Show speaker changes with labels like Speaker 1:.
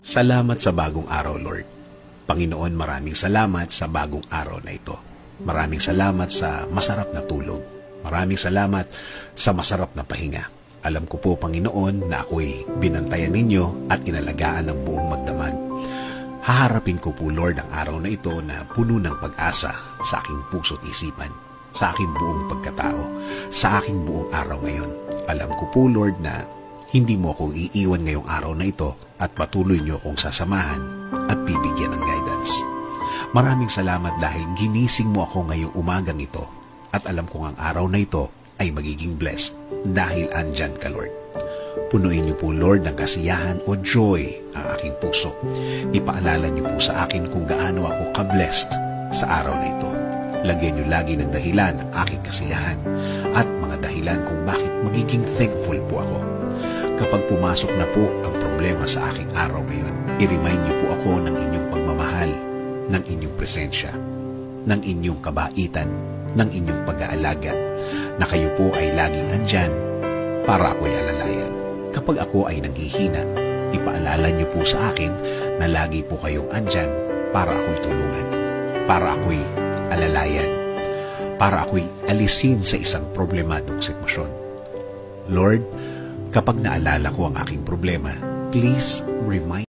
Speaker 1: Salamat sa bagong araw, Lord. Panginoon, maraming salamat sa bagong araw na ito. Maraming salamat sa masarap na tulog. Maraming salamat sa masarap na pahinga. Alam ko po, Panginoon, na ako'y binantayan ninyo at inalagaan ng buong magdamag. Haharapin ko po, Lord, ang araw na ito na puno ng pag-asa sa aking puso't isipan, sa aking buong pagkatao, sa aking buong araw ngayon. Alam ko po, Lord, na hindi mo ako iiwan ngayong araw na ito at patuloy niyo akong sasamahan at bibigyan ng guidance. Maraming salamat dahil ginising mo ako ngayong umagang ito at alam kong ang araw na ito ay magiging blessed dahil andyan ka, Lord. Punuin niyo po, Lord, ng kasiyahan o joy ang aking puso. Ipaalala niyo po sa akin kung gaano ako ka-blessed sa araw na ito. Lagyan niyo lagi ng dahilan ang aking kasiyahan at mga dahilan kung bakit magiging thankful po ako. Kapag pumasok na po ang problema sa aking araw ngayon, i-remind niyo po ako ng inyong pagmamahal, ng inyong presensya, ng inyong kabaitan, ng inyong pag-aalaga, na kayo po ay laging andyan para ako'y alalayan. Kapag ako ay nanghihina, ipaalala niyo po sa akin na lagi po kayong andyan para ako'y tulungan, para ako'y alalayan, para ako'y alisin sa isang problemadong sitwasyon. Lord, kapag naalala ko ang aking problema, please remind